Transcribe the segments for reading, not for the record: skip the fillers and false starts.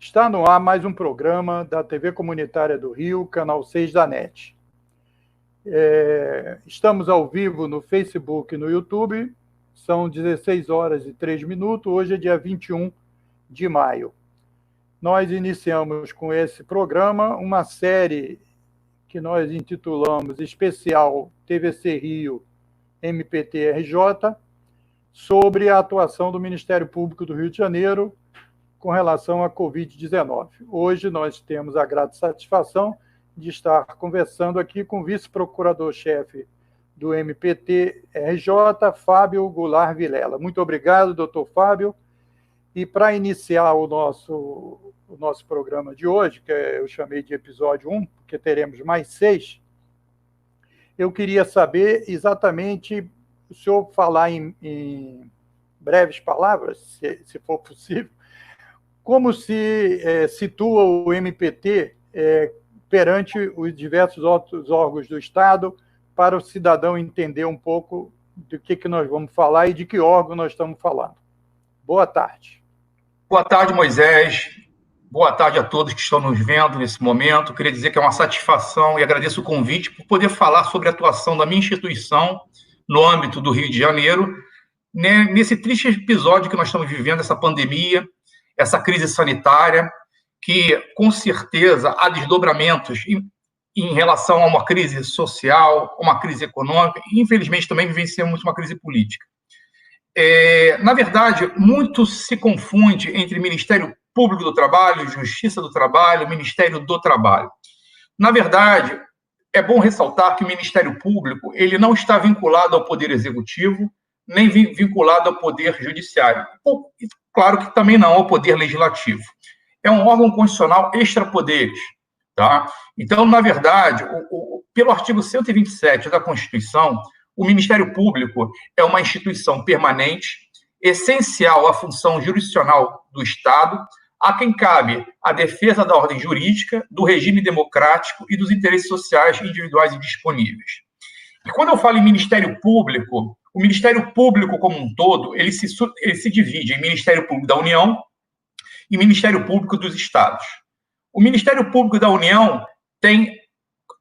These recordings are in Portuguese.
Está no ar mais um programa da TV Comunitária do Rio, canal 6 da NET. Estamos ao vivo no Facebook e no YouTube, são 16 horas e 3 minutos, hoje é dia 21 de maio. Nós iniciamos com esse programa uma série que nós intitulamos Especial TVC Rio MPT-RJ, sobre a atuação do Ministério Público do Rio de Janeiro com relação à Covid-19. Hoje nós temos a grata satisfação de estar conversando aqui com o vice-procurador-chefe do MPT-RJ, Fábio Goulart Vilela. Muito obrigado, doutor Fábio. E para iniciar o nosso programa de hoje, que eu chamei de episódio 1, porque teremos mais 6, eu queria saber exatamente, o senhor falar em breves palavras, se for possível, como se situa o MPT perante os diversos outros órgãos do Estado, para o cidadão entender um pouco do que nós vamos falar e de que órgão nós estamos falando. Boa tarde. Boa tarde, Moisés. Boa tarde a todos que estão nos vendo nesse momento. Queria dizer que é uma satisfação e agradeço o convite por poder falar sobre a atuação da minha instituição no âmbito do Rio de Janeiro, nesse triste episódio que nós estamos vivendo, essa pandemia, essa crise sanitária, que com certeza há desdobramentos em relação a uma crise social, uma crise econômica, e infelizmente também vivenciamos uma crise política. Na verdade, muito se confunde entre Ministério Público do Trabalho, Justiça do Trabalho, Ministério do Trabalho. Na verdade, é bom ressaltar que o Ministério Público ele não está vinculado ao Poder Executivo, nem vinculado ao Poder Judiciário. Claro que também não ao Poder Legislativo. É um órgão constitucional extrapoderes. Tá? Então, na verdade, pelo artigo 127 da Constituição, o Ministério Público é uma instituição permanente, essencial à função jurisdicional do Estado, a quem cabe a defesa da ordem jurídica, do regime democrático e dos interesses sociais individuais e disponíveis. E quando eu falo em Ministério Público, o Ministério Público como um todo, ele se divide em Ministério Público da União e Ministério Público dos Estados. O Ministério Público da União tem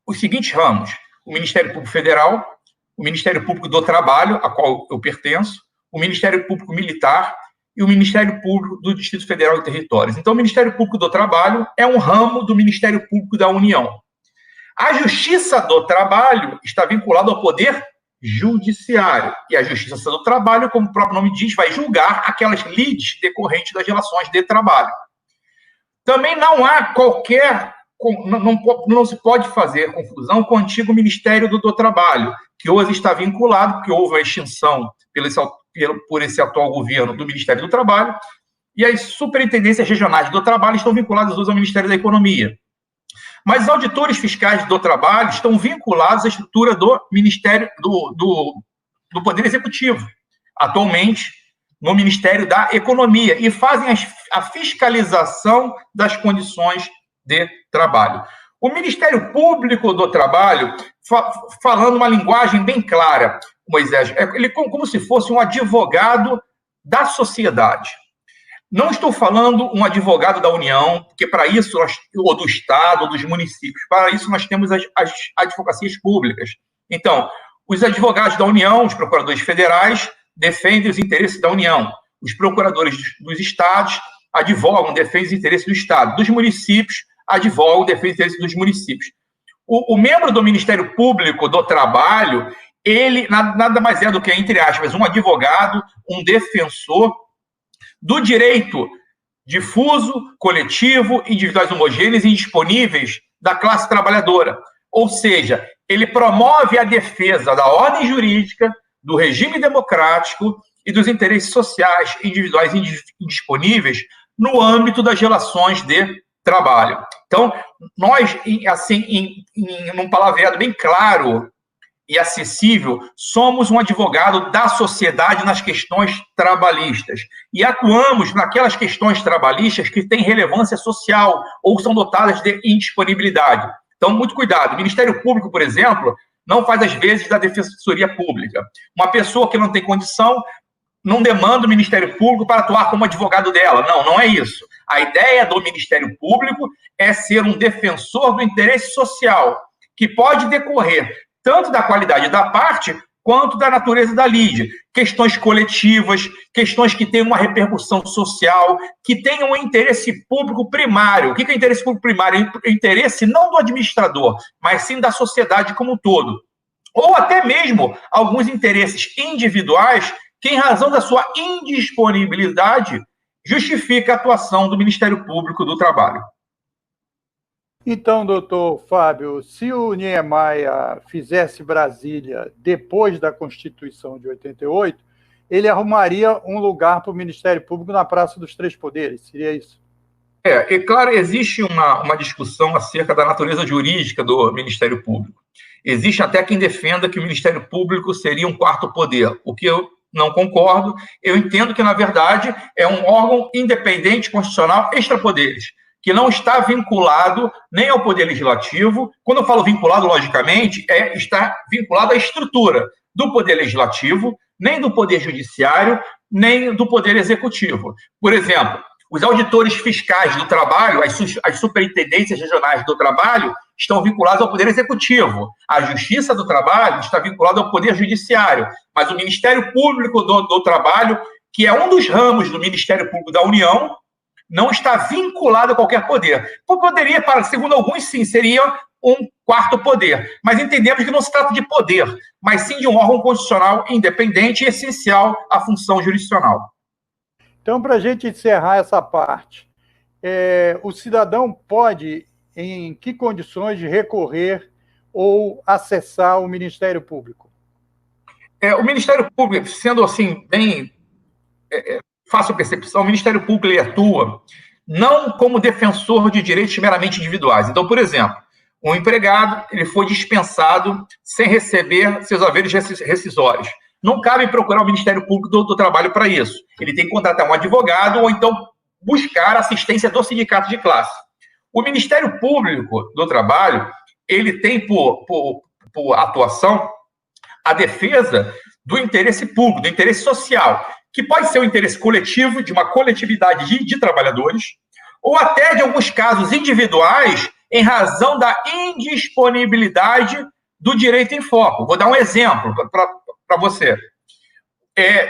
os seguintes ramos: o Ministério Público Federal, o Ministério Público do Trabalho, a qual eu pertenço, o Ministério Público Militar e o Ministério Público do Distrito Federal e Territórios. Então, o Ministério Público do Trabalho é um ramo do Ministério Público da União. A Justiça do Trabalho está vinculada ao Poder Judiciário. E a Justiça do Trabalho, como o próprio nome diz, vai julgar aquelas lides decorrentes das relações de trabalho. Também não há qualquer... Não se pode fazer confusão com o antigo Ministério do Trabalho, que hoje está vinculado, porque houve a extinção por esse atual governo do Ministério do Trabalho, e as superintendências regionais do trabalho estão vinculadas hoje ao Ministério da Economia. Mas os auditores fiscais do trabalho estão vinculados à estrutura do Ministério do Poder Executivo, atualmente no Ministério da Economia, e fazem a fiscalização das condições de trabalho. O Ministério Público do Trabalho, falando uma linguagem bem clara, Moisés, ele como se fosse um advogado da sociedade. Não estou falando um advogado da União, porque para isso, ou do Estado, ou dos municípios, para isso nós temos as advocacias públicas. Então, os advogados da União, os procuradores federais, defendem os interesses da União. Os procuradores dos estados advogam, defendem os interesses do Estado. Dos municípios, advogam, defendem os interesses dos municípios. O membro do Ministério Público do Trabalho, ele nada mais é do que, entre aspas, um advogado, um defensor do direito difuso, coletivo, individuais homogêneos e indisponíveis da classe trabalhadora. Ou seja, ele promove a defesa da ordem jurídica, do regime democrático e dos interesses sociais, individuais e indisponíveis no âmbito das relações de trabalho. Então, nós, assim, num palavreado bem claro e acessível, somos um advogado da sociedade nas questões trabalhistas e atuamos naquelas questões trabalhistas que têm relevância social ou são dotadas de indisponibilidade. Então, muito cuidado. O Ministério Público, por exemplo, não faz as vezes da Defensoria Pública. Uma pessoa que não tem condição não demanda o Ministério Público para atuar como advogado dela. Não, não é isso. A ideia do Ministério Público é ser um defensor do interesse social, que pode decorrer tanto da qualidade da parte quanto da natureza da lide. Questões coletivas, questões que tenham uma repercussão social, que tenham um interesse público primário. O que é interesse público primário? É interesse não do administrador, mas sim da sociedade como um todo. Ou até mesmo alguns interesses individuais que, em razão da sua indisponibilidade, justifica a atuação do Ministério Público do Trabalho. Então, doutor Fábio, se o Niemeyer fizesse Brasília depois da Constituição de 88, ele arrumaria um lugar para o Ministério Público na Praça dos Três Poderes, seria isso? É claro, existe uma discussão acerca da natureza jurídica do Ministério Público. Existe até quem defenda que o Ministério Público seria um quarto poder, o que eu não concordo. Eu entendo que, na verdade, é um órgão independente, constitucional, extrapoderes, que não está vinculado nem ao Poder Legislativo. Quando eu falo vinculado, logicamente, está vinculado à estrutura do Poder Legislativo, nem do Poder Judiciário, nem do Poder Executivo. Por exemplo, os auditores fiscais do trabalho, as superintendências regionais do trabalho, estão vinculados ao Poder Executivo. A Justiça do Trabalho está vinculada ao Poder Judiciário. Mas o Ministério Público do Trabalho, que é um dos ramos do Ministério Público da União, não está vinculado a qualquer poder. Poderia, segundo alguns, sim, seria um quarto poder. Mas entendemos que não se trata de poder, mas sim de um órgão constitucional independente e essencial à função jurisdicional. Então, para a gente encerrar essa parte, o cidadão pode, em que condições, recorrer ou acessar o Ministério Público? O Ministério Público, sendo assim, bem fácil percepção, o Ministério Público ele atua não como defensor de direitos meramente individuais. Então, por exemplo, um empregado ele foi dispensado sem receber seus haveres rescisórios. Não cabe procurar o Ministério Público do Trabalho para isso. Ele tem que contratar um advogado ou então buscar assistência do sindicato de classe. O Ministério Público do Trabalho ele tem por atuação a defesa do interesse público, do interesse social, que pode ser o interesse coletivo, de uma coletividade de trabalhadores, ou até de alguns casos individuais, em razão da indisponibilidade do direito em foco. Vou dar um exemplo para você.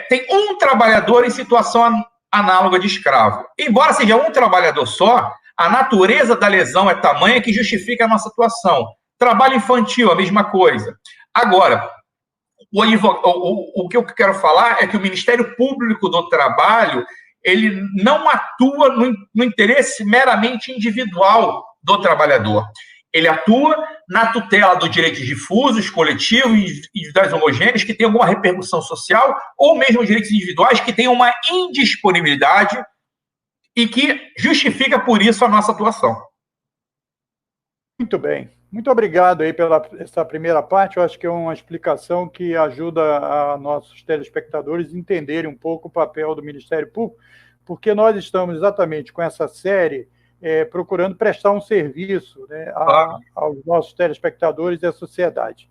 Tem um trabalhador em situação análoga de escravo. Embora seja um trabalhador só, a natureza da lesão é tamanha que justifica a nossa atuação. Trabalho infantil, a mesma coisa. Agora, o que eu quero falar é que o Ministério Público do Trabalho ele não atua no interesse meramente individual do trabalhador. Ele atua na tutela dos direitos difusos, coletivos e individuais homogêneos que têm alguma repercussão social ou mesmo direitos individuais que têm uma indisponibilidade e que justifica, por isso, a nossa atuação. Muito bem. Muito obrigado aí pela essa primeira parte. Eu acho que é uma explicação que ajuda a nossos telespectadores a entenderem um pouco o papel do Ministério Público, porque nós estamos exatamente com essa série procurando prestar um serviço, né, aos nossos telespectadores e à sociedade.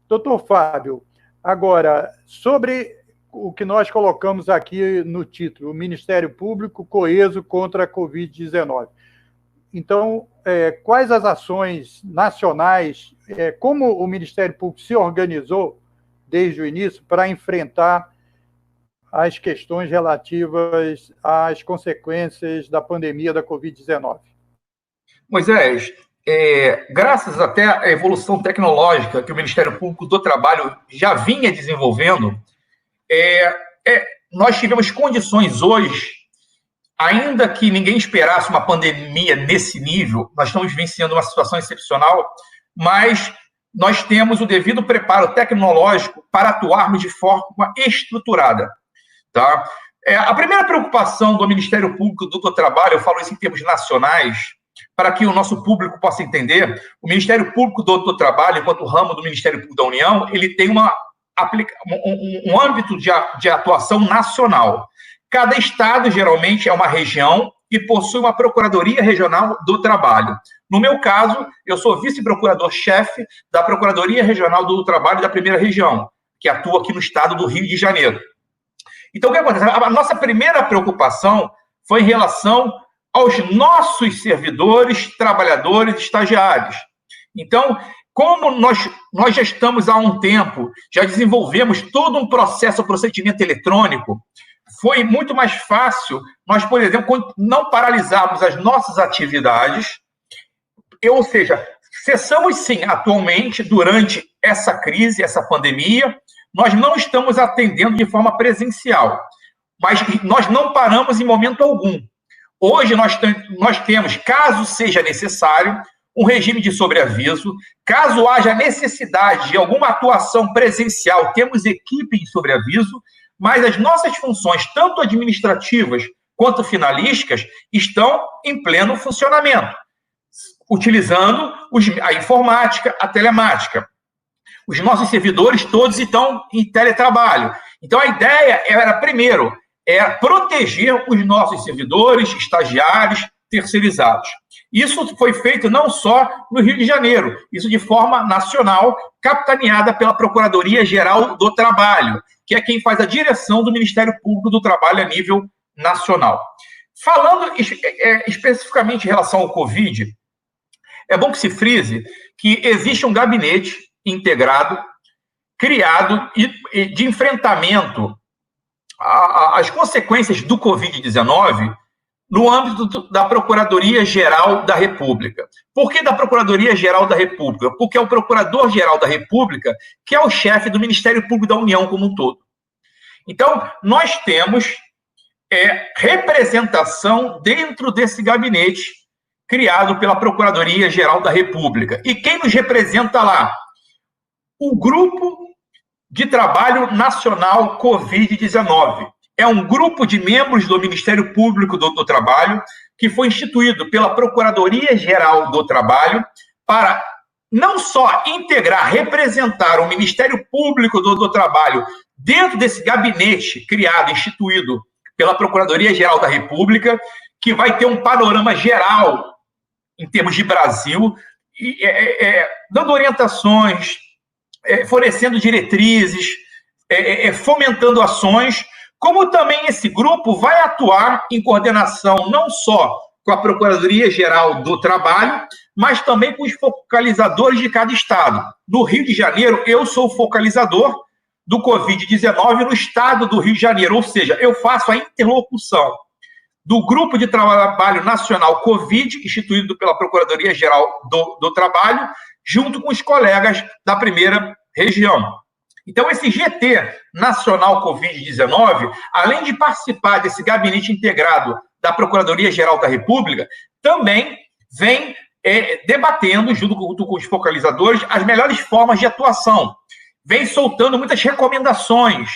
Doutor Fábio, agora, sobre o que nós colocamos aqui no título, o Ministério Público coeso contra a Covid-19. Então, quais as ações nacionais, como o Ministério Público se organizou desde o início para enfrentar as questões relativas às consequências da pandemia da Covid-19? Moisés, graças até à evolução tecnológica que o Ministério Público do Trabalho já vinha desenvolvendo, nós tivemos condições hoje, ainda que ninguém esperasse uma pandemia nesse nível, nós estamos vivenciando uma situação excepcional, mas nós temos o devido preparo tecnológico para atuarmos de forma estruturada. Tá? A primeira preocupação do Ministério Público do Trabalho, eu falo isso em termos nacionais, para que o nosso público possa entender, o Ministério Público do Trabalho, enquanto ramo do Ministério Público da União, ele tem um âmbito de atuação nacional. Cada estado, geralmente, é uma região e possui uma Procuradoria Regional do Trabalho. No meu caso, eu sou vice-procurador-chefe da Procuradoria Regional do Trabalho da Primeira Região, que atua aqui no estado do Rio de Janeiro. Então, o que acontece? A nossa primeira preocupação foi em relação aos nossos servidores, trabalhadores, estagiários. Então, como nós já estamos há um tempo, já desenvolvemos todo um procedimento eletrônico, foi muito mais fácil nós, por exemplo, não paralisarmos as nossas atividades, ou seja, cessamos sim, atualmente, durante essa crise, essa pandemia, nós não estamos atendendo de forma presencial, mas nós não paramos em momento algum. Hoje nós temos, caso seja necessário, um regime de sobreaviso. Caso haja necessidade de alguma atuação presencial, temos equipe de sobreaviso, mas as nossas funções, tanto administrativas quanto finalísticas, estão em pleno funcionamento, utilizando a informática, a telemática. Os nossos servidores todos estão em teletrabalho. Então, a ideia era, primeiro, proteger os nossos servidores, estagiários, terceirizados. Isso foi feito não só no Rio de Janeiro, isso de forma nacional, capitaneada pela Procuradoria-Geral do Trabalho, que é quem faz a direção do Ministério Público do Trabalho a nível nacional. Falando especificamente em relação ao Covid, é bom que se frise que existe um gabinete integrado, criado de enfrentamento às consequências do Covid-19 no âmbito da Procuradoria-Geral da República. Por que da Procuradoria-Geral da República? Porque é o Procurador-Geral da República que é o chefe do Ministério Público da União como um todo. Então, nós temos representação dentro desse gabinete criado pela Procuradoria-Geral da República. E quem nos representa lá? O Grupo de Trabalho Nacional Covid-19. É um grupo de membros do Ministério Público do Trabalho que foi instituído pela Procuradoria-Geral do Trabalho para não só integrar, representar o Ministério Público do Trabalho dentro desse gabinete criado, instituído pela Procuradoria-Geral da República, que vai ter um panorama geral em termos de Brasil, dando orientações, fornecendo diretrizes, fomentando ações, como também esse grupo vai atuar em coordenação não só com a Procuradoria-Geral do Trabalho, mas também com os focalizadores de cada estado. No Rio de Janeiro, eu sou o focalizador do Covid-19 no estado do Rio de Janeiro, ou seja, eu faço a interlocução do Grupo de Trabalho Nacional Covid, instituído pela Procuradoria-Geral do Trabalho, junto com os colegas da primeira região. Então, esse GT Nacional Covid-19, além de participar desse gabinete integrado da Procuradoria-Geral da República, também vem debatendo, junto com os focalizadores, as melhores formas de atuação. Vem soltando muitas recomendações.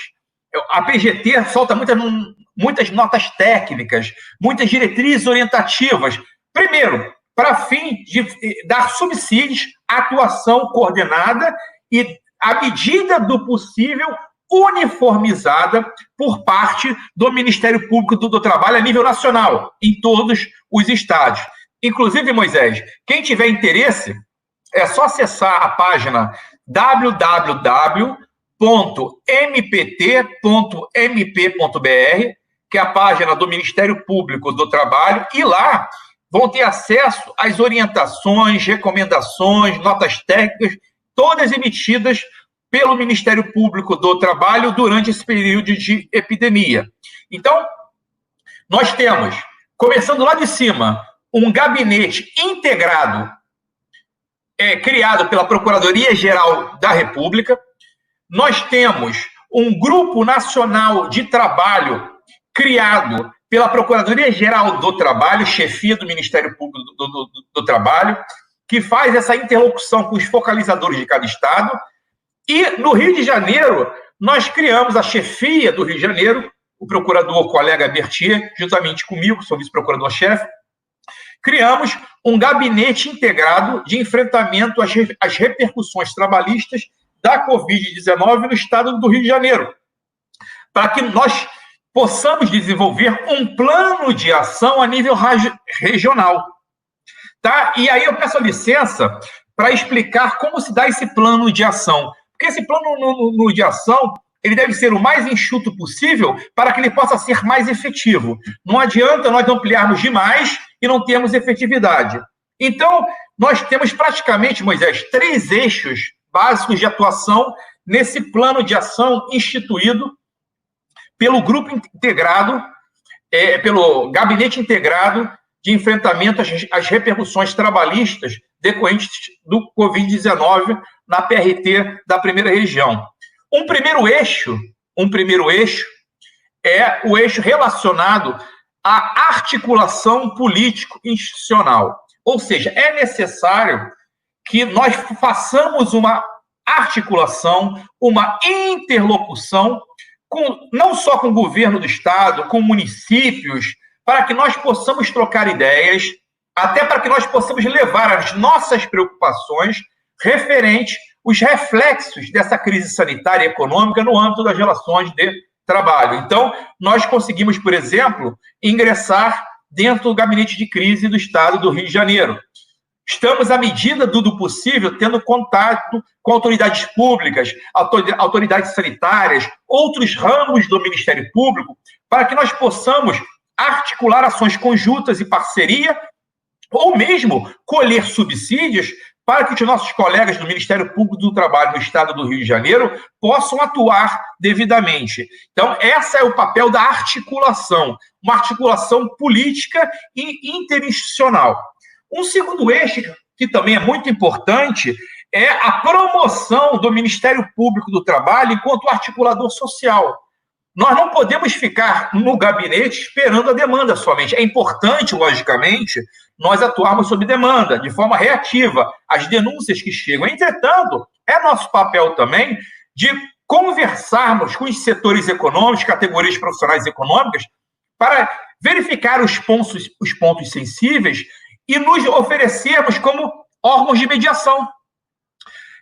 A PGT solta muitas notas técnicas, muitas diretrizes orientativas. Primeiro, para fim de dar subsídios à atuação coordenada e, à medida do possível, uniformizada por parte do Ministério Público do Trabalho a nível nacional, em todos os estados. Inclusive, Moisés, quem tiver interesse, é só acessar a página www.mpt.mp.br, que é a página do Ministério Público do Trabalho, e lá vão ter acesso às orientações, recomendações, notas técnicas, todas emitidas pelo Ministério Público do Trabalho durante esse período de epidemia. Então, nós temos, começando lá de cima, um gabinete integrado, criado pela Procuradoria-Geral da República. Nós temos um Grupo Nacional de Trabalho criado pela Procuradoria-Geral do Trabalho, chefia do Ministério Público do Trabalho, que faz essa interlocução com os focalizadores de cada estado. E, no Rio de Janeiro, nós criamos a chefia do Rio de Janeiro, o procurador colega Bertier, juntamente comigo, sou vice-procurador-chefe, criamos um gabinete integrado de enfrentamento às repercussões trabalhistas da Covid-19 no estado do Rio de Janeiro, para que nós possamos desenvolver um plano de ação a nível regional. Tá? E aí eu peço licença para explicar como se dá esse plano de ação. Porque esse plano de ação, ele deve ser o mais enxuto possível para que ele possa ser mais efetivo. Não adianta nós ampliarmos demais e não temos efetividade. Então, nós temos praticamente, Moisés, 3 eixos básicos de atuação nesse plano de ação instituído pelo grupo integrado, pelo gabinete integrado de enfrentamento às repercussões trabalhistas decorrentes do Covid-19 na PRT da primeira região. Um primeiro eixo é o eixo relacionado à articulação político-institucional. Ou seja, é necessário que nós façamos uma articulação, uma interlocução, não só com o governo do Estado, com municípios, para que nós possamos trocar ideias, até para que nós possamos levar as nossas preocupações referentes aos reflexos dessa crise sanitária e econômica no âmbito das relações de trabalho. Então, nós conseguimos, por exemplo, ingressar dentro do gabinete de crise do Estado do Rio de Janeiro. Estamos, à medida do possível, tendo contato com autoridades públicas, autoridades sanitárias, outros ramos do Ministério Público, para que nós possamos articular ações conjuntas e parceria, ou mesmo colher subsídios para que os nossos colegas do Ministério Público do Trabalho no Estado do Rio de Janeiro possam atuar devidamente. Então, esse é o papel da articulação, uma articulação política e interinstitucional. Um segundo eixo, que também é muito importante, é a promoção do Ministério Público do Trabalho enquanto articulador social. Nós não podemos ficar no gabinete esperando a demanda somente. É importante, logicamente, nós atuarmos sob demanda, de forma reativa, às denúncias que chegam. Entretanto, é nosso papel também de conversarmos com os setores econômicos, categorias profissionais econômicas, para verificar os pontos sensíveis e nos oferecermos como órgãos de mediação.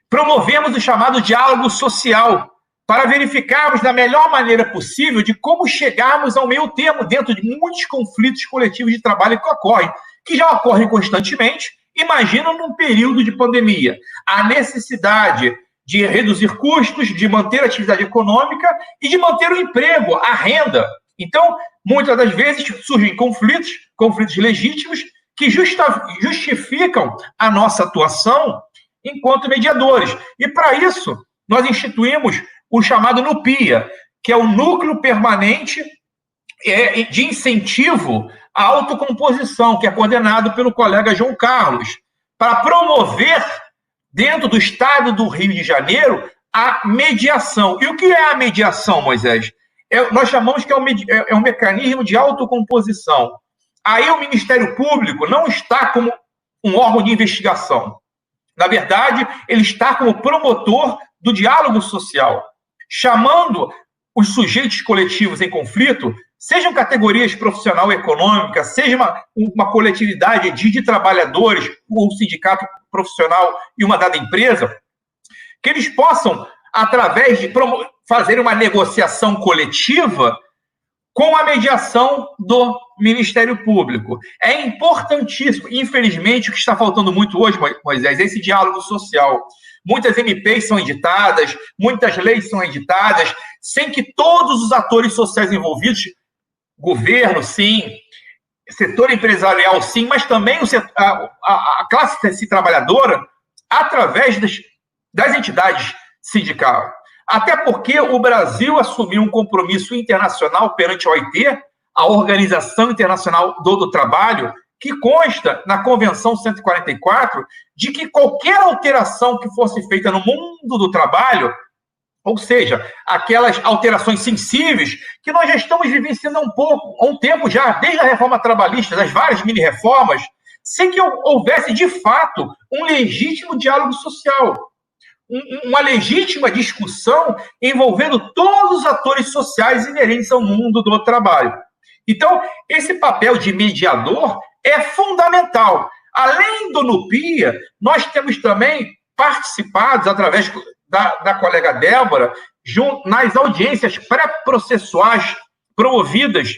Promovemos o chamado diálogo social, para verificarmos da melhor maneira possível de como chegarmos ao meio termo dentro de muitos conflitos coletivos de trabalho que já ocorrem constantemente. Imagina num período de pandemia. A necessidade de reduzir custos, de manter a atividade econômica e de manter o emprego, a renda. Então, muitas das vezes surgem conflitos legítimos, que justificam a nossa atuação enquanto mediadores. E, para isso, nós instituímos o chamado NUPIA, que é o Núcleo Permanente de Incentivo à Autocomposição, que é coordenado pelo colega João Carlos, para promover, dentro do Estado do Rio de Janeiro, a mediação. E o que é a mediação, Moisés? Nós chamamos que é um mecanismo de autocomposição. Aí o Ministério Público não está como um órgão de investigação. Na verdade, ele está como promotor do diálogo social, chamando os sujeitos coletivos em conflito, sejam categorias profissional e econômica, seja uma coletividade de trabalhadores, ou sindicato profissional e uma dada empresa, que eles possam, através de fazer uma negociação coletiva com a mediação do Ministério Público. É importantíssimo. Infelizmente, o que está faltando muito hoje, Moisés, é esse diálogo social. Muitas MPs são editadas, muitas leis são editadas, sem que todos os atores sociais envolvidos, governo, sim, setor empresarial, sim, mas também a classe trabalhadora, através das entidades sindicais. Até porque o Brasil assumiu um compromisso internacional perante a OIT, a Organização Internacional do Trabalho, que consta na Convenção 144, de que qualquer alteração que fosse feita no mundo do trabalho, ou seja, aquelas alterações sensíveis que nós já estamos vivenciando há um tempo já, desde a reforma trabalhista, das várias mini-reformas, sem que houvesse, de fato, um legítimo diálogo social, uma legítima discussão envolvendo todos os atores sociais inerentes ao mundo do trabalho. Então, esse papel de mediador é fundamental. Além do NUPIA, nós temos também participado, através da colega Débora, nas audiências pré-processuais promovidas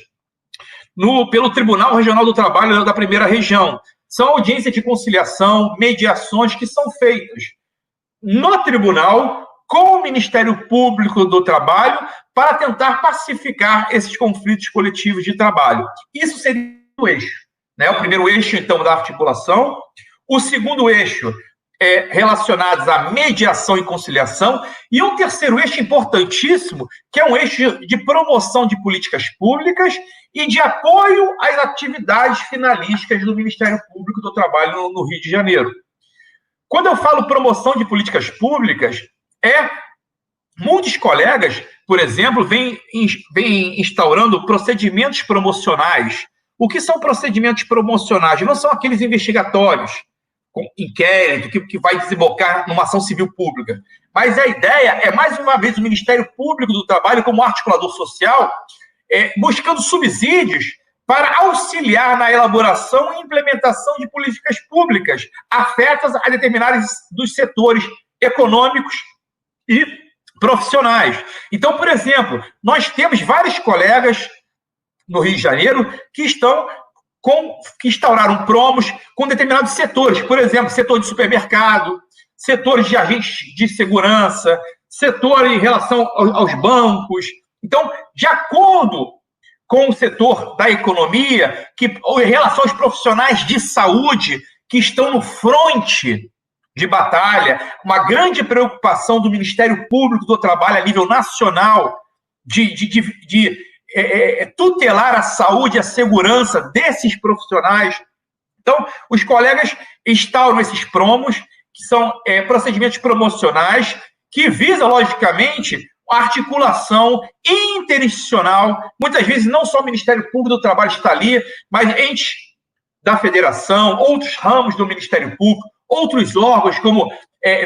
pelo Tribunal Regional do Trabalho da primeira região. São audiências de conciliação, mediações que são feitas no tribunal com o Ministério Público do Trabalho para tentar pacificar esses conflitos coletivos de trabalho. Isso seria o eixo, né? O primeiro eixo, então, da articulação. O segundo eixo é relacionado à mediação e conciliação. E um terceiro eixo importantíssimo, que é um eixo de promoção de políticas públicas e de apoio às atividades finalísticas do Ministério Público do Trabalho no Rio de Janeiro. Quando eu falo promoção de políticas públicas, muitos colegas, por exemplo, vêm instaurando procedimentos promocionais. O que são procedimentos promocionais? Não são aqueles investigatórios, com inquérito, que vai desembocar numa ação civil pública. Mas a ideia é, mais uma vez, o Ministério Público do Trabalho, como articulador social, buscando subsídios para auxiliar na elaboração e implementação de políticas públicas afetas a determinados dos setores econômicos e profissionais. Então, por exemplo, nós temos vários colegas no Rio de Janeiro que instauraram promos com determinados setores. Por exemplo, setor de supermercado, setores de agentes de segurança, setor em relação aos bancos. Então, de acordo com o setor da economia, em relação aos profissionais de saúde que estão no fronte de batalha, uma grande preocupação do Ministério Público do Trabalho a nível nacional de tutelar a saúde e a segurança desses profissionais. Então, os colegas instauram esses promos, que são procedimentos promocionais, que visam, logicamente, a articulação interinstitucional. Muitas vezes, não só o Ministério Público do Trabalho está ali, mas entes da federação, outros ramos do Ministério Público, outros órgãos como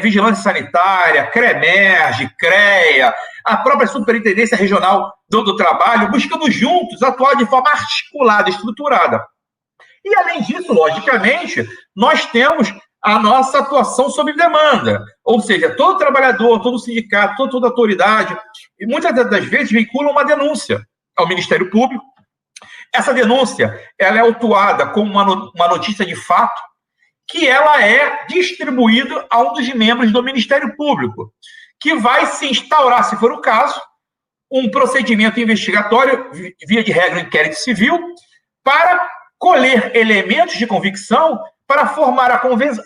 Vigilância Sanitária, CREMERGE, CREA, a própria Superintendência Regional do Trabalho, buscando juntos atuar de forma articulada, estruturada. E, além disso, logicamente, nós temos a nossa atuação sob demanda, ou seja, todo trabalhador, todo sindicato, toda autoridade, e muitas das vezes veiculam uma denúncia ao Ministério Público. Essa denúncia ela é autuada como uma notícia de fato, que ela é distribuída a um dos membros do Ministério Público, que vai se instaurar, se for o caso, um procedimento investigatório, via de regra, um inquérito civil, para colher elementos de convicção para formar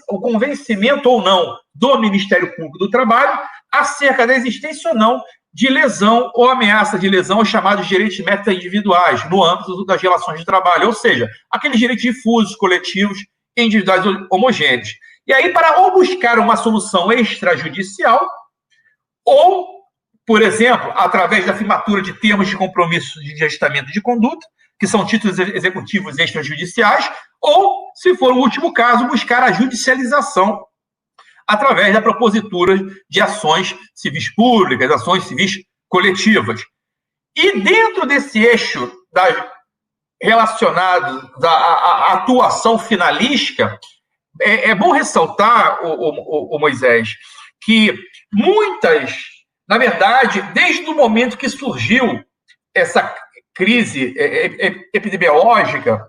o convencimento ou não do Ministério Público do Trabalho acerca da existência ou não de lesão ou ameaça de lesão, os chamados direitos meta-individuais, no âmbito das relações de trabalho, ou seja, aqueles direitos difusos, coletivos, individuais homogêneos. E aí, para ou buscar uma solução extrajudicial, ou, por exemplo, através da firmatura de termos de compromisso de ajustamento de conduta, que são títulos executivos extrajudiciais, ou, se for o último caso, buscar a judicialização através da propositura de ações civis públicas, ações civis coletivas. E dentro desse eixo relacionado à atuação finalística, é bom ressaltar, o Moisés, que muitas, na verdade, desde o momento que surgiu essa crise epidemiológica,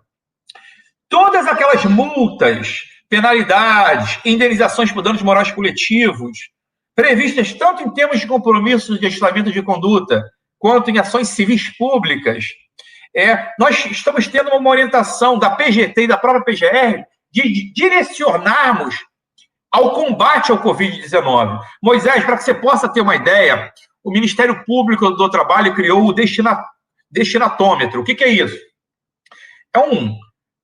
todas aquelas multas, penalidades, indenizações por danos morais coletivos, previstas tanto em termos de compromissos de ajustamento de conduta, quanto em ações civis públicas, nós estamos tendo uma orientação da PGT e da própria PGR de direcionarmos ao combate ao Covid-19. Moisés, para que você possa ter uma ideia, o Ministério Público do Trabalho criou o destinatômetro. O que é isso?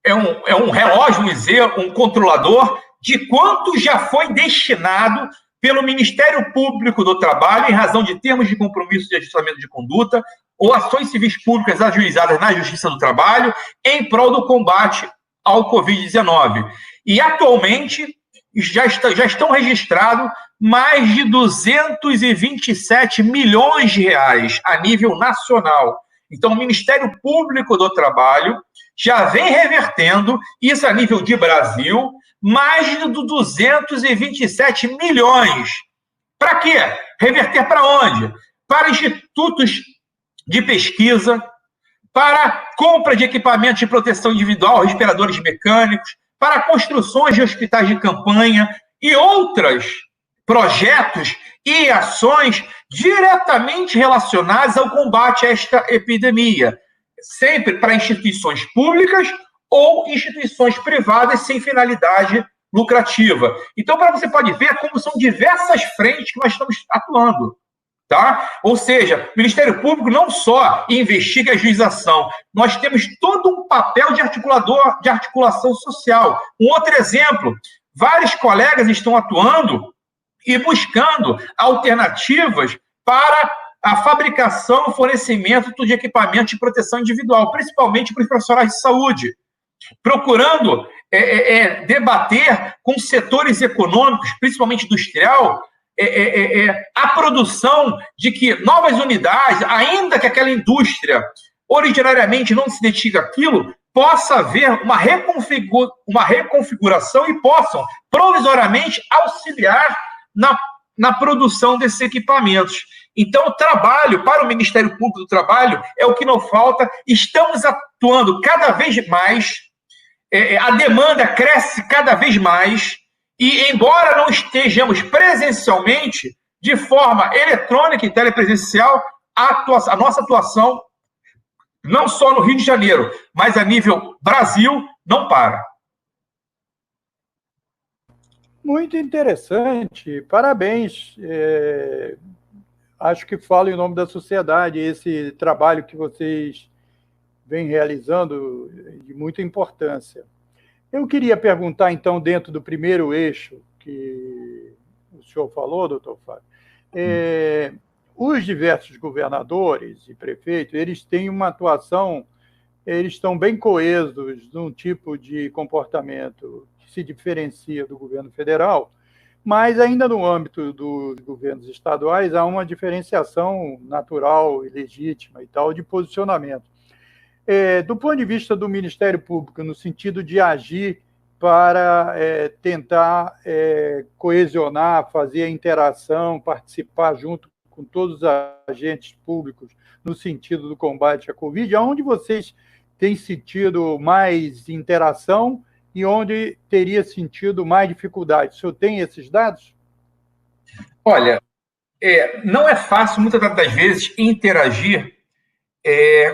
É um relógio, vamos dizer, um controlador de quanto já foi destinado pelo Ministério Público do Trabalho em razão de termos de compromisso de ajustamento de conduta ou ações civis públicas ajuizadas na Justiça do Trabalho em prol do combate ao Covid-19. E, atualmente, já estão registrados mais de 227 milhões de reais a nível nacional. Então, o Ministério Público do Trabalho já vem revertendo, isso a nível de Brasil, mais de 227 milhões. Para quê? Reverter para onde? Para institutos de pesquisa, para compra de equipamentos de proteção individual, respiradores mecânicos, para construções de hospitais de campanha e outros projetos e ações diretamente relacionadas ao combate a esta epidemia, sempre para instituições públicas ou instituições privadas sem finalidade lucrativa. Então, você pode ver como são diversas frentes que nós estamos atuando. Tá? Ou seja, o Ministério Público não só investiga a ajuização, nós temos todo um papel de articulação social. Um outro exemplo, vários colegas estão atuando e buscando alternativas para a fabricação e fornecimento de equipamentos de proteção individual, principalmente para os profissionais de saúde, procurando debater com setores econômicos, principalmente industrial, a produção de que novas unidades, ainda que aquela indústria originariamente não se dedique àquilo, possa haver uma reconfiguração e possam provisoriamente auxiliar na produção desses equipamentos. Então, o trabalho para o Ministério Público do Trabalho é o que não falta. Estamos atuando cada vez mais, a demanda cresce cada vez mais, e, embora não estejamos presencialmente, de forma eletrônica e telepresencial, a nossa atuação, não só no Rio de Janeiro, mas a nível Brasil, não para. Muito interessante, parabéns. Acho que falo em nome da sociedade, esse trabalho que vocês vêm realizando de muita importância. Eu queria perguntar, então, dentro do primeiro eixo que o senhor falou, doutor Fábio, os diversos governadores e prefeitos, eles têm uma atuação, eles estão bem coesos num tipo de comportamento que se diferencia do governo federal, mas ainda no âmbito dos governos estaduais há uma diferenciação natural e legítima e tal de posicionamento. Do ponto de vista do Ministério Público, no sentido de agir para tentar coesionar, fazer a interação, participar junto com todos os agentes públicos no sentido do combate à Covid, aonde vocês têm sentido mais interação e onde teria sentido mais dificuldade? O senhor tem esses dados? Olha, não é fácil, muitas das vezes, interagir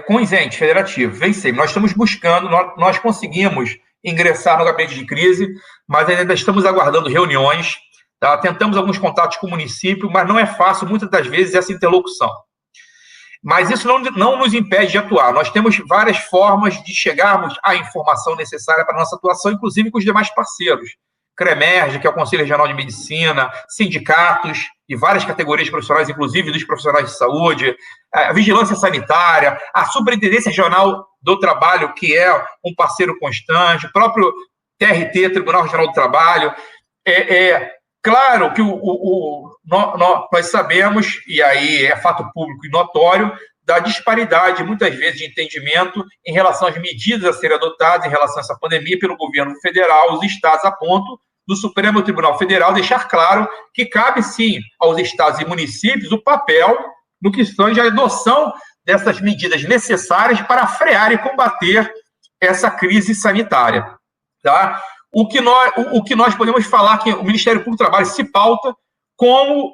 com os entes federativos. Vem sempre. Nós estamos buscando, nós conseguimos ingressar no gabinete de crise, mas ainda estamos aguardando reuniões, tá? Tentamos alguns contatos com o município, mas não é fácil, muitas das vezes, essa interlocução. Mas isso não nos impede de atuar. Nós temos várias formas de chegarmos à informação necessária para a nossa atuação, inclusive com os demais parceiros. CREMERG, que é o Conselho Regional de Medicina, sindicatos e várias categorias profissionais, inclusive dos profissionais de saúde, a Vigilância Sanitária, a Superintendência Regional do Trabalho, que é um parceiro constante, o próprio TRT, Tribunal Regional do Trabalho. Claro que nós sabemos, e aí é fato público e notório, da disparidade, muitas vezes, de entendimento em relação às medidas a serem adotadas em relação a essa pandemia pelo governo federal, os estados, a ponto do Supremo Tribunal Federal deixar claro que cabe, sim, aos estados e municípios o papel no que tange a adoção dessas medidas necessárias para frear e combater essa crise sanitária. Tá? O que nós podemos falar que o Ministério Público do Trabalho se pauta como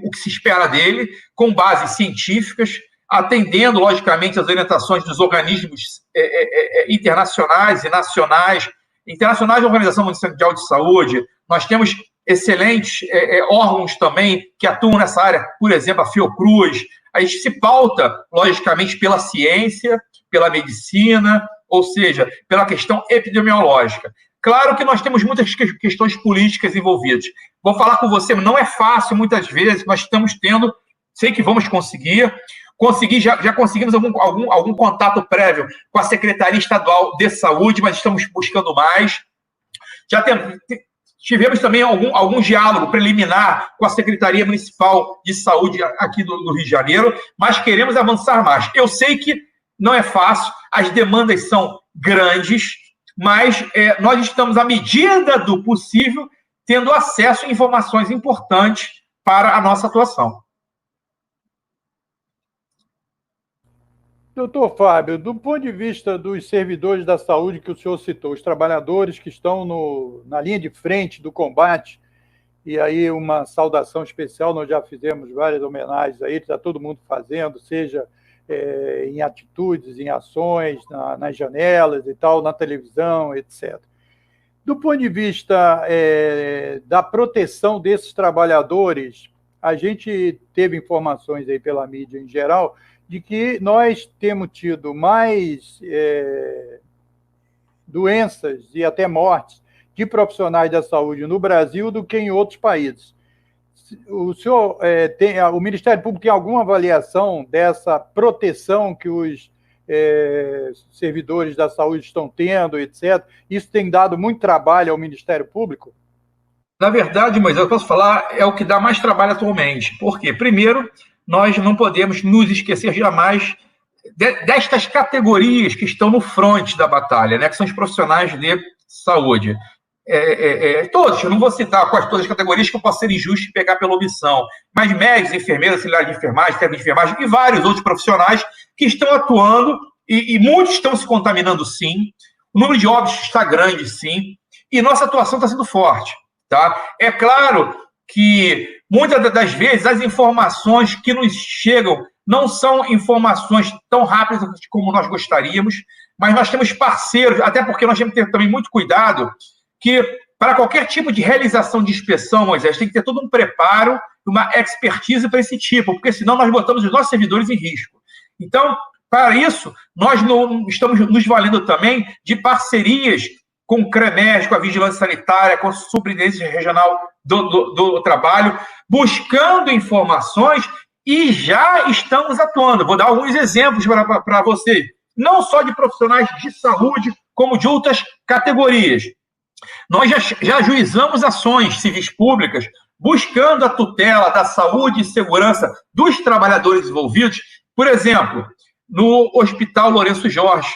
o que se espera dele, com bases científicas, atendendo, logicamente, as orientações dos organismos internacionais e nacionais. Internacionais da Organização Mundial de Saúde, nós temos excelentes órgãos também que atuam nessa área, por exemplo, a Fiocruz. A gente se pauta, logicamente, pela ciência, pela medicina, ou seja, pela questão epidemiológica. Claro que nós temos muitas questões políticas envolvidas. Vou falar com você, não é fácil, muitas vezes, nós estamos tendo, sei que vamos conseguir, já conseguimos algum contato prévio com a Secretaria Estadual de Saúde, mas estamos buscando mais. Já tivemos também algum diálogo preliminar com a Secretaria Municipal de Saúde aqui do Rio de Janeiro, mas queremos avançar mais. Eu sei que não é fácil, as demandas são grandes, mas nós estamos, à medida do possível, tendo acesso a informações importantes para a nossa atuação. Doutor Fábio, do ponto de vista dos servidores da saúde que o senhor citou, os trabalhadores que estão na linha de frente do combate, e aí uma saudação especial, nós já fizemos várias homenagens a eles, está todo mundo fazendo, seja em atitudes, em ações, nas janelas e tal, na televisão, etc. Do ponto de vista da proteção desses trabalhadores, a gente teve informações aí pela mídia em geral de que nós temos tido mais doenças e até mortes de profissionais da saúde no Brasil do que em outros países. O senhor o Ministério Público tem alguma avaliação dessa proteção que os servidores da saúde estão tendo, etc. Isso tem dado muito trabalho ao Ministério Público? Na verdade, Moisés, eu posso falar, é o que dá mais trabalho atualmente. Por quê? Primeiro, nós não podemos nos esquecer jamais destas categorias que estão no fronte da batalha, né, que são os profissionais de saúde. Todos, eu não vou citar quase todas as categorias, que eu posso ser injusto e pegar pela omissão, mas médicos, enfermeiros, auxiliares de enfermagem, técnicos de enfermagem e vários outros profissionais que estão atuando e muitos estão se contaminando, sim. O número de óbitos está grande, sim, e nossa atuação está sendo forte. Tá? É claro que muitas das vezes as informações que nos chegam não são informações tão rápidas como nós gostaríamos, mas nós temos parceiros, até porque nós temos que ter também muito cuidado, que para qualquer tipo de realização de inspeção, Moisés, tem que ter todo um preparo, uma expertise para esse tipo, porque senão nós botamos os nossos servidores em risco. Então, para isso, nós não estamos nos valendo também de parcerias com o CREMES, com a Vigilância Sanitária, com a Superintendência Regional do Trabalho, buscando informações e já estamos atuando. Vou dar alguns exemplos para você, não só de profissionais de saúde, como de outras categorias. Nós já ajuizamos ações civis públicas buscando a tutela da saúde e segurança dos trabalhadores envolvidos, por exemplo, no Hospital Lourenço Jorge,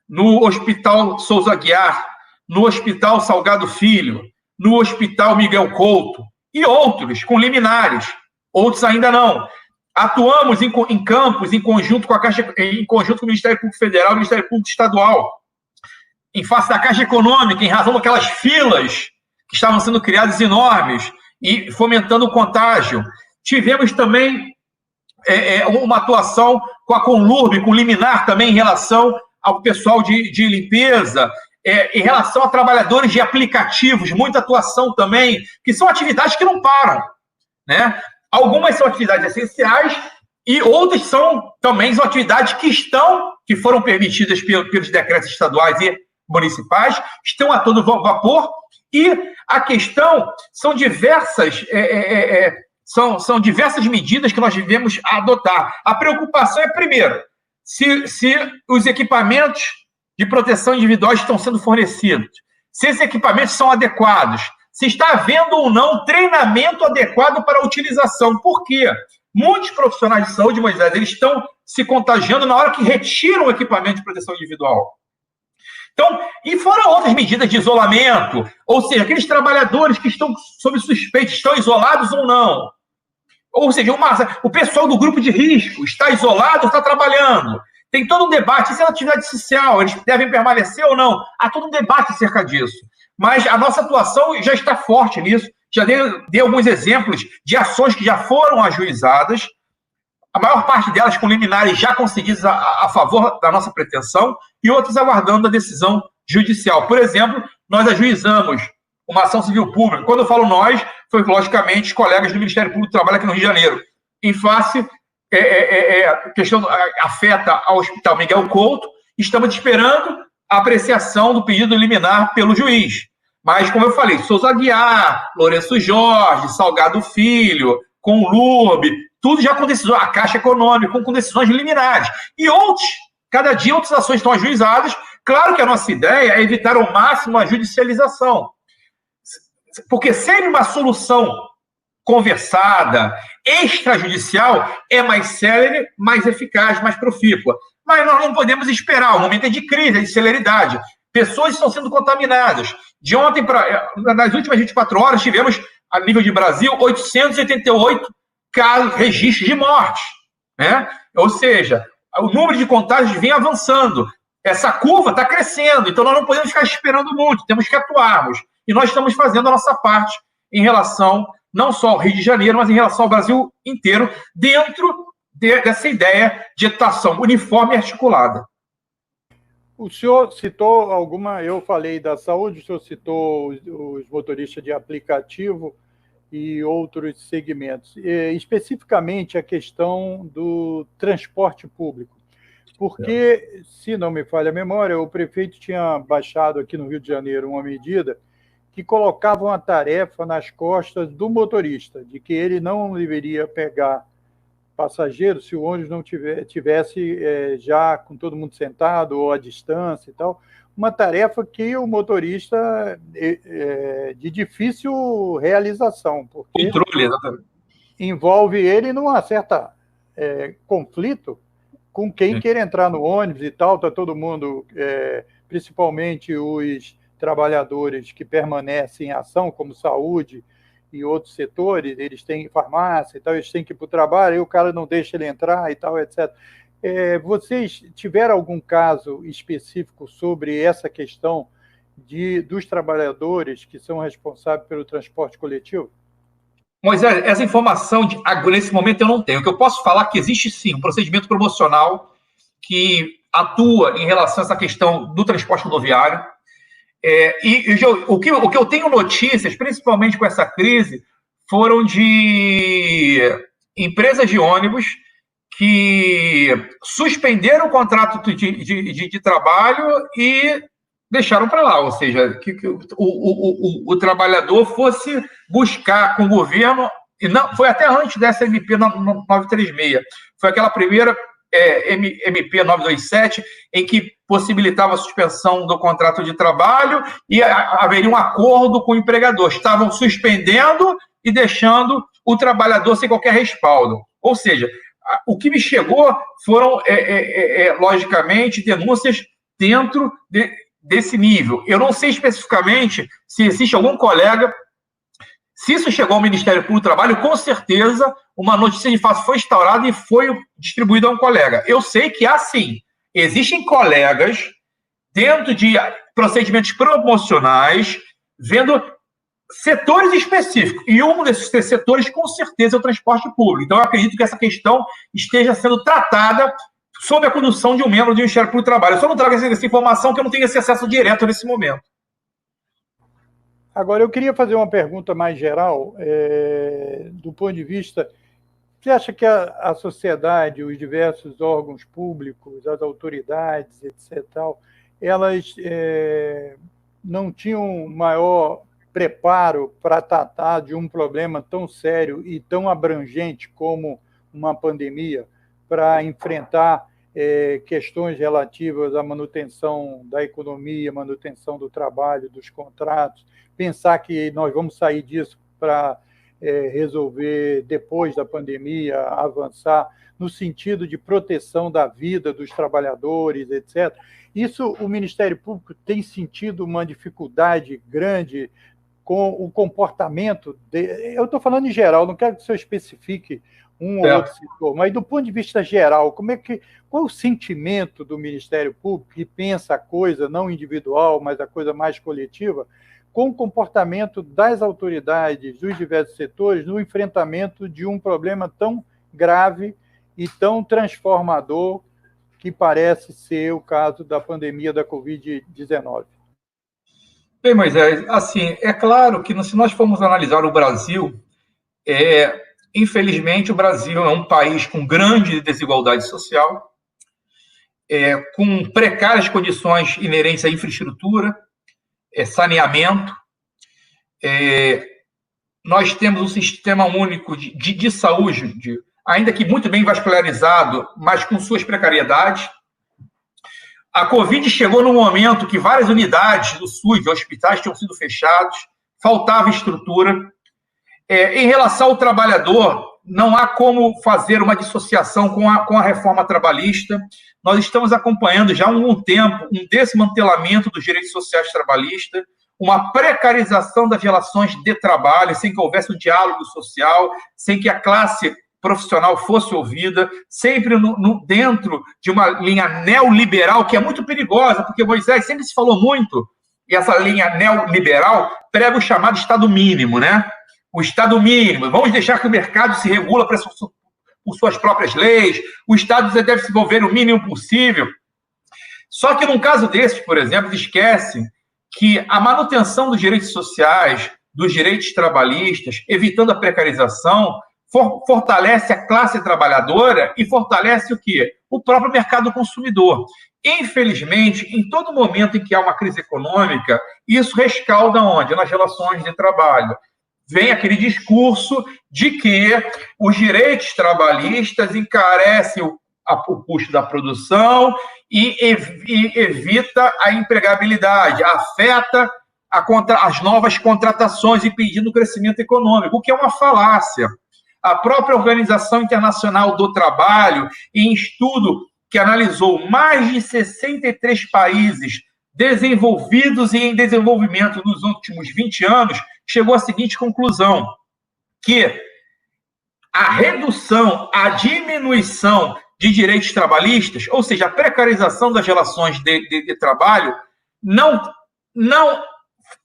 no Hospital Souza Aguiar, no Hospital Salgado Filho, no Hospital Miguel Couto e outros com liminares, outros ainda não. Atuamos em campos, em conjunto com o Ministério Público Federal e o Ministério Público Estadual, em face da Caixa Econômica, em razão daquelas filas que estavam sendo criadas enormes e fomentando o contágio. Tivemos também uma atuação com a Conlurb, com liminar também em relação ao pessoal de limpeza, em relação a trabalhadores de aplicativos, muita atuação também, que são atividades que não param, né? Algumas são atividades essenciais e outras são atividades que foram permitidas pelos decretos estaduais e municipais, estão a todo vapor, e a questão são diversas medidas que nós devemos adotar. A preocupação é, primeiro, se os equipamentos de proteção individual estão sendo fornecidos, se esses equipamentos são adequados, se está havendo ou não treinamento adequado para a utilização. Por quê? Muitos profissionais de saúde, Moisés, eles estão se contagiando na hora que retiram o equipamento de proteção individual. Então, e fora outras medidas de isolamento, ou seja, aqueles trabalhadores que estão sob suspeita, estão isolados ou não. Ou seja, o pessoal do grupo de risco está isolado ou está trabalhando. Tem todo um debate, isso é atividade social, eles devem permanecer ou não. Há todo um debate acerca disso. Mas a nossa atuação já está forte nisso. Já dei alguns exemplos de ações que já foram ajuizadas, a maior parte delas com liminares já conseguidas a favor da nossa pretensão e outras aguardando a decisão judicial. Por exemplo, nós ajuizamos uma ação civil pública. Quando eu falo nós, foi logicamente os colegas do Ministério Público do Trabalho aqui no Rio de Janeiro. Em face, a questão afeta ao Hospital Miguel Couto, estamos esperando a apreciação do pedido liminar pelo juiz. Mas, como eu falei, Souza Aguiar, Lourenço Jorge, Salgado Filho, Conlurb, tudo já com decisões, a Caixa Econômica, com decisões liminares. E outros, cada dia outras ações estão ajuizadas. Claro que a nossa ideia é evitar ao máximo a judicialização. Porque sempre uma solução conversada, extrajudicial, é mais célere, mais eficaz, mais profícua. Mas nós não podemos esperar, o momento é de crise, é de celeridade. Pessoas estão sendo contaminadas. De ontem nas últimas 24 horas, tivemos, a nível de Brasil, 888 casos, registros de mortes, né? Ou seja, o número de contágios vem avançando. Essa curva está crescendo, então nós não podemos ficar esperando muito, temos que atuarmos. E nós estamos fazendo a nossa parte em relação, não só ao Rio de Janeiro, mas em relação ao Brasil inteiro, dentro dessa ideia de atuação uniforme e articulada. O senhor citou eu falei da saúde, o senhor citou os motoristas de aplicativo e outros segmentos, especificamente a questão do transporte público, porque, se não me falha a memória, o prefeito tinha baixado aqui no Rio de Janeiro uma medida que colocava uma tarefa nas costas do motorista, de que ele não deveria pegar passageiro se o ônibus não tivesse já com todo mundo sentado ou à distância e tal, uma tarefa que o motorista de difícil realização, porque controle, exatamente, envolve ele numa certa conflito com quem quer entrar no ônibus e tal, está todo mundo, principalmente os trabalhadores que permanecem em ação, como saúde e outros setores, eles têm farmácia e tal, eles têm que ir para o trabalho, aí o cara não deixa ele entrar e tal, etc. Vocês tiveram algum caso específico sobre essa questão dos trabalhadores que são responsáveis pelo transporte coletivo? Moisés, essa informação, nesse momento, eu não tenho. O que eu posso falar é que existe, sim, um procedimento promocional que atua em relação a essa questão do transporte rodoviário. O que eu tenho notícias, principalmente com essa crise, foram de empresas de ônibus que suspenderam o contrato de trabalho e deixaram para lá, ou seja, que o trabalhador fosse buscar com o governo, e não foi até antes dessa MP 936, foi aquela primeira MP 927, em que possibilitava a suspensão do contrato de trabalho e haveria um acordo com o empregador. Estavam suspendendo e deixando o trabalhador sem qualquer respaldo. Ou seja, o que me chegou foram, logicamente, denúncias dentro desse nível. Eu não sei especificamente se existe algum colega. Se isso chegou ao Ministério Público do Trabalho, com certeza uma notícia de fato foi instaurada e foi distribuída a um colega. Eu sei que, assim, existem colegas dentro de procedimentos promocionais vendo setores específicos. E um desses setores, com certeza, é o transporte público. Então, eu acredito que essa questão esteja sendo tratada sob a condução de um membro do Ministério Público do Trabalho. Eu só não trago essa informação que eu não tenho esse acesso direto nesse momento. Agora, eu queria fazer uma pergunta mais geral, do ponto de vista... Você acha que a sociedade, os diversos órgãos públicos, as autoridades, etc., elas não tinham maior preparo para tratar de um problema tão sério e tão abrangente como uma pandemia, para enfrentar questões relativas à manutenção da economia, manutenção do trabalho, dos contratos, pensar que nós vamos sair disso para resolver depois da pandemia, avançar no sentido de proteção da vida dos trabalhadores, etc. Isso, o Ministério Público tem sentido uma dificuldade grande com o comportamento eu estou falando em geral, não quero que o senhor especifique um ou outro setor, mas do ponto de vista geral, qual é o sentimento do Ministério Público, que pensa a coisa não individual, mas a coisa mais coletiva, com o comportamento das autoridades dos diversos setores no enfrentamento de um problema tão grave e tão transformador que parece ser o caso da pandemia da Covid-19? Bem, Moisés, assim, é claro que se nós formos analisar o Brasil, infelizmente o Brasil é um país com grande desigualdade social, com precárias condições inerentes à infraestrutura, saneamento. Nós temos um sistema único de saúde, ainda que muito bem vascularizado, mas com suas precariedades. A Covid chegou num momento que várias unidades do SUS, de hospitais, tinham sido fechados, faltava estrutura. Em relação ao trabalhador, não há como fazer uma dissociação com a reforma trabalhista. Nós estamos acompanhando já há algum tempo um desmantelamento dos direitos sociais trabalhistas, uma precarização das relações de trabalho, sem que houvesse um diálogo social, sem que a classe profissional fosse ouvida, sempre dentro de uma linha neoliberal, que é muito perigosa, porque Moisés sempre se falou muito, e essa linha neoliberal prega o chamado Estado mínimo, né? O Estado mínimo, vamos deixar que o mercado se regula por suas próprias leis, o Estado deve se envolver o mínimo possível. Só que, num caso desses, por exemplo, esquecem que a manutenção dos direitos sociais, dos direitos trabalhistas, evitando a precarização, fortalece a classe trabalhadora e fortalece o quê? O próprio mercado consumidor. Infelizmente, em todo momento em que há uma crise econômica, isso rescalda onde? Nas relações de trabalho. Vem aquele discurso de que os direitos trabalhistas encarecem o custo da produção e evita a empregabilidade, afeta as novas contratações, impedindo o crescimento econômico, o que é uma falácia. A própria Organização Internacional do Trabalho, em estudo que analisou mais de 63 países desenvolvidos e em desenvolvimento nos últimos 20 anos, chegou à seguinte conclusão, que a redução, a diminuição de direitos trabalhistas, ou seja, a precarização das relações de trabalho, não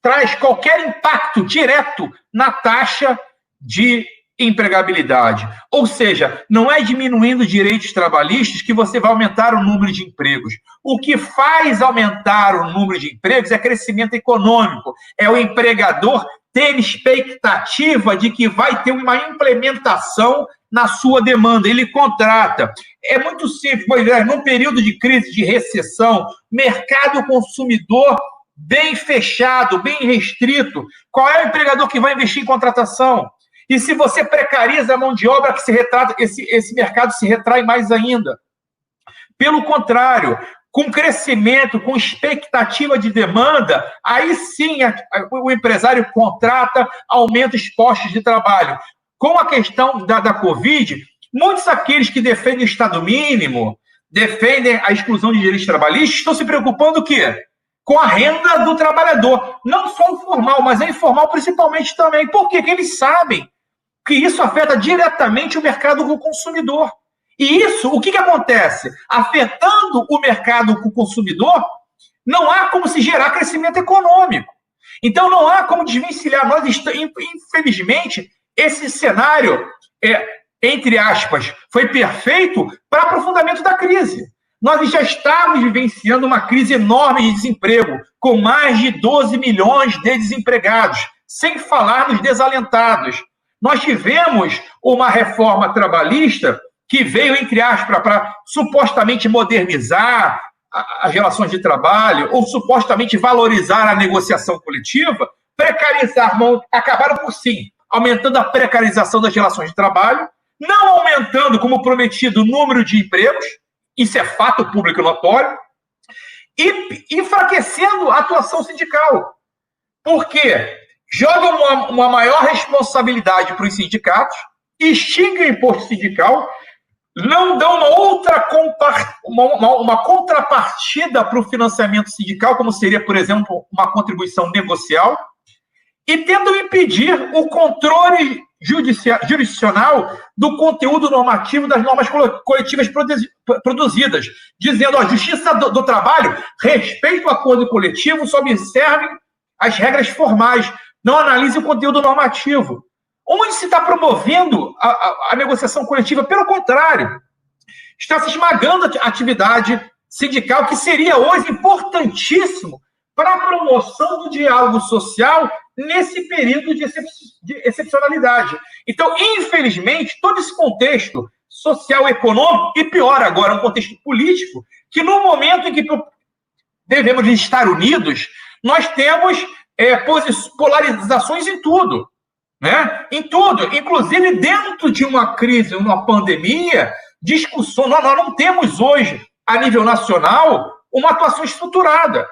traz qualquer impacto direto na taxa de empregabilidade. Ou seja, não é diminuindo direitos trabalhistas que você vai aumentar o número de empregos. O que faz aumentar o número de empregos é crescimento econômico. É o empregador ter expectativa de que vai ter uma implementação na sua demanda. Ele contrata. É muito simples, Moisés, num período de crise, de recessão, mercado consumidor bem fechado, bem restrito, qual é o empregador que vai investir em contratação? E se você precariza a mão de obra, que se retrata, esse mercado se retrai mais ainda. Pelo contrário, com crescimento, com expectativa de demanda, aí sim o empresário contrata, aumenta os postos de trabalho. Com a questão da Covid, muitos daqueles que defendem o Estado mínimo, defendem a exclusão de direitos trabalhistas, estão se preocupando o quê? Com a renda do trabalhador. Não só o formal, mas a informal principalmente também. Por quê? Porque eles sabem que isso afeta diretamente o mercado do consumidor. E isso, o que acontece? Afetando o mercado do consumidor, não há como se gerar crescimento econômico. Então, não há como desvencilhar. Nós infelizmente, esse cenário, entre aspas, foi perfeito para aprofundamento da crise. Nós já estávamos vivenciando uma crise enorme de desemprego, com mais de 12 milhões de desempregados, sem falar nos desalentados. Nós tivemos uma reforma trabalhista que veio, entre aspas, para supostamente modernizar as relações de trabalho ou supostamente valorizar a negociação coletiva, precarizar, acabaram por sim, aumentando a precarização das relações de trabalho, não aumentando, como prometido, o número de empregos, isso é fato público notório, e enfraquecendo a atuação sindical. Por quê? Jogam uma maior responsabilidade para os sindicatos, extinguem o imposto sindical, não dão uma contrapartida para o financiamento sindical, como seria, por exemplo, uma contribuição negocial, e tentam impedir o controle jurisdicional do conteúdo normativo das normas coletivas produzidas, dizendo, a Justiça do Trabalho respeita o acordo coletivo, só observe as regras formais, não analise o conteúdo normativo. Onde se está promovendo a negociação coletiva? Pelo contrário, está se esmagando a atividade sindical, que seria hoje importantíssimo para a promoção do diálogo social nesse período de excepcionalidade. Então, infelizmente, todo esse contexto social, econômico, e pior agora, um contexto político, que no momento em que devemos estar unidos, nós temos polarizações em tudo. Né? Em tudo, inclusive dentro de uma crise, uma pandemia, discussão. Nós não temos hoje, a nível nacional, uma atuação estruturada.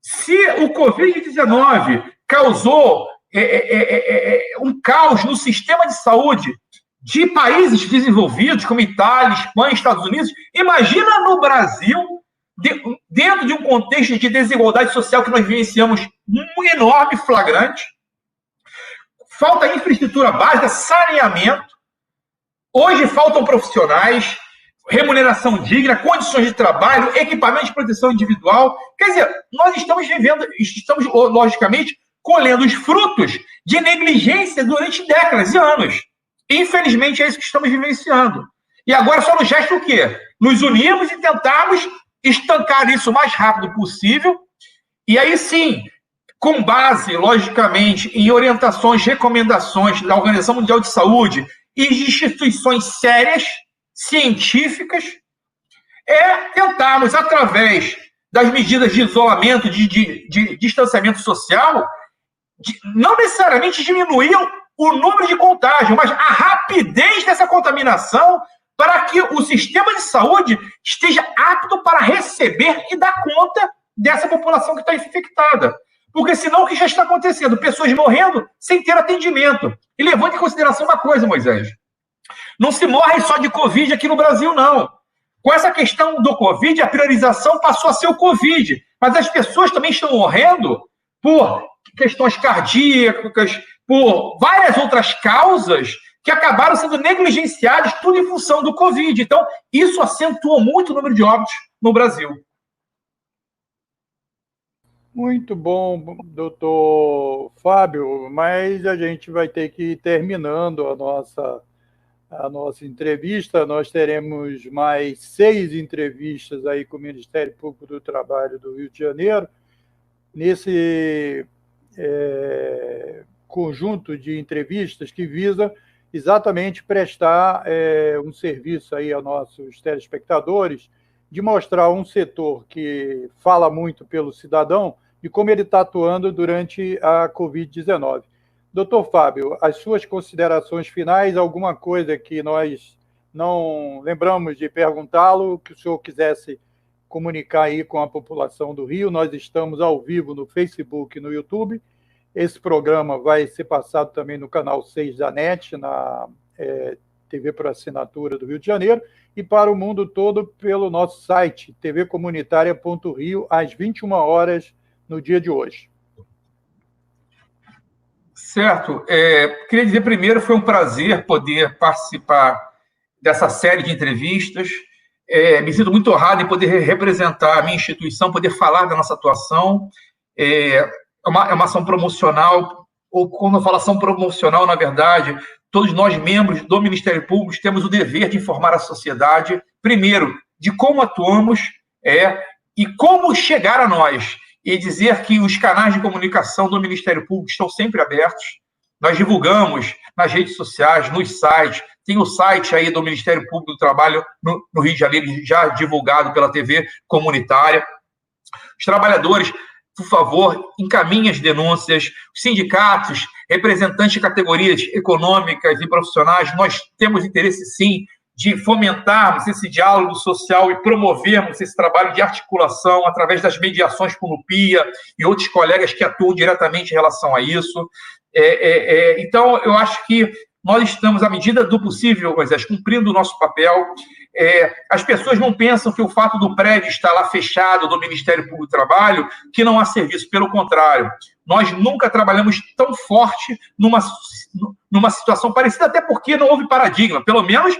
Se o Covid-19 causou um caos no sistema de saúde de países desenvolvidos, como Itália, Espanha, Estados Unidos, imagina no Brasil, dentro de um contexto de desigualdade social que nós vivenciamos um enorme flagrante. Falta infraestrutura básica, saneamento. Hoje faltam profissionais, remuneração digna, condições de trabalho, equipamento de proteção individual. Quer dizer, nós estamos logicamente, colhendo os frutos de negligência durante décadas e anos. Infelizmente, é isso que estamos vivenciando. E agora só nos resta o quê? Nos unirmos e tentarmos estancar isso o mais rápido possível. E aí sim, com base, logicamente, em orientações, recomendações da Organização Mundial de Saúde e de instituições sérias, científicas, tentarmos, através das medidas de isolamento, de distanciamento social, não necessariamente diminuir o número de contágio, mas a rapidez dessa contaminação para que o sistema de saúde esteja apto para receber e dar conta dessa população que está infectada. Porque senão o que já está acontecendo? Pessoas morrendo sem ter atendimento. E levando em consideração uma coisa, Moisés. Não se morre só de Covid aqui no Brasil, não. Com essa questão do Covid, a priorização passou a ser o Covid. Mas as pessoas também estão morrendo por questões cardíacas, por várias outras causas que acabaram sendo negligenciadas, tudo em função do Covid. Então, isso acentuou muito o número de óbitos no Brasil. Muito bom, doutor Fábio, mas a gente vai ter que ir terminando a nossa entrevista. Nós teremos mais 6 entrevistas aí com o Ministério Público do Trabalho do Rio de Janeiro, nesse conjunto de entrevistas que visa exatamente prestar um serviço aí aos nossos telespectadores, de mostrar um setor que fala muito pelo cidadão e como ele está atuando durante a Covid-19. Doutor Fábio, as suas considerações finais, alguma coisa que nós não lembramos de perguntá-lo, que o senhor quisesse comunicar aí com a população do Rio? Nós estamos ao vivo no Facebook e no YouTube. Esse programa vai ser passado também no canal 6 da NET, na TV por assinatura do Rio de Janeiro, e para o mundo todo pelo nosso site, tvcomunitaria.rio, às 21 horas no dia de hoje. Certo. Queria dizer primeiro, foi um prazer poder participar dessa série de entrevistas. Me sinto muito honrado em poder representar a minha instituição, poder falar da nossa atuação. É uma ação promocional, ou quando eu falo ação promocional, na verdade, todos nós, membros do Ministério Público, temos o dever de informar a sociedade, primeiro, de como atuamos e como chegar a nós, e dizer que os canais de comunicação do Ministério Público estão sempre abertos. Nós divulgamos nas redes sociais, nos sites, tem o site aí do Ministério Público do Trabalho no Rio de Janeiro, já divulgado pela TV comunitária. Os trabalhadores, por favor, encaminhem as denúncias. Os sindicatos, representantes de categorias econômicas e profissionais, nós temos interesse, sim, de fomentarmos esse diálogo social e promovermos esse trabalho de articulação através das mediações com o NUPIA e outros colegas que atuam diretamente em relação a isso. Então, eu acho que nós estamos, à medida do possível, Moisés, cumprindo o nosso papel. As pessoas não pensam que o fato do prédio estar lá fechado, do Ministério Público do Trabalho, que não há serviço. Pelo contrário, nós nunca trabalhamos tão forte numa situação parecida, até porque não houve paradigma, pelo menos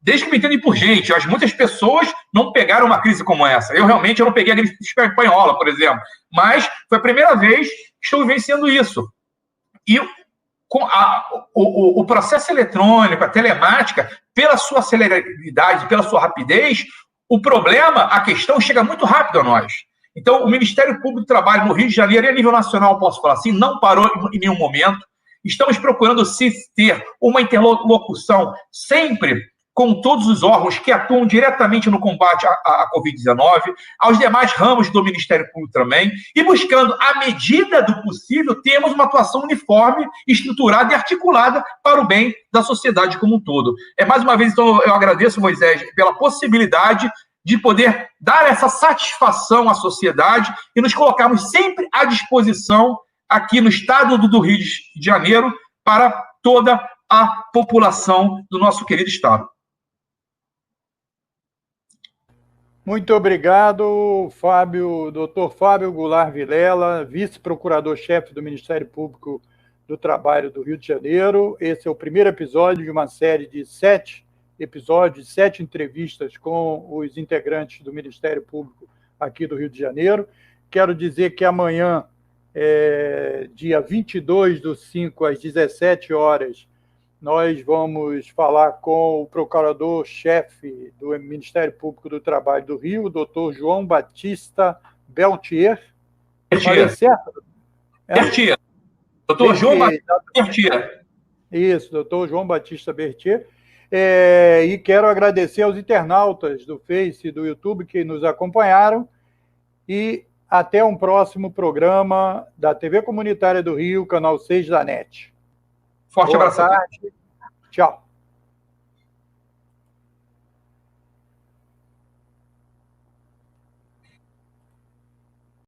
desde que me entendem por gente. Muitas pessoas não pegaram uma crise como essa. Eu não peguei a gripe espanhola, por exemplo, mas foi a primeira vez que estou vivenciando isso. E com o processo eletrônico, a telemática, pela sua celeridade, pela sua rapidez, a questão chega muito rápido a nós. Então, o Ministério Público do Trabalho no Rio de Janeiro e a nível nacional, posso falar assim, não parou em nenhum momento. Estamos procurando ter uma interlocução sempre com todos os órgãos que atuam diretamente no combate à Covid-19, aos demais ramos do Ministério Público também, e buscando, à medida do possível, termos uma atuação uniforme, estruturada e articulada para o bem da sociedade como um todo. Mais uma vez, então, eu agradeço, Moisés, pela possibilidade de poder dar essa satisfação à sociedade e nos colocarmos sempre à disposição aqui no estado do Rio de Janeiro para toda a população do nosso querido estado. Muito obrigado, Fábio, doutor Fábio Goulart Vilela, vice-procurador-chefe do Ministério Público do Trabalho do Rio de Janeiro. Esse é o primeiro episódio de uma série de 7 episódios, 7 entrevistas com os integrantes do Ministério Público aqui do Rio de Janeiro. Quero dizer que amanhã, dia 22/5, às 17 horas, nós vamos falar com o procurador-chefe do Ministério Público do Trabalho do Rio, o doutor João Batista Beltier. Falei certo? Bertier. Doutor João Batista Bertier. Isso, doutor João Batista Bertier. E quero agradecer aos internautas do Face e do YouTube que nos acompanharam. E até um próximo programa da TV Comunitária do Rio, canal 6 da NET. Forte abraço. Tchau.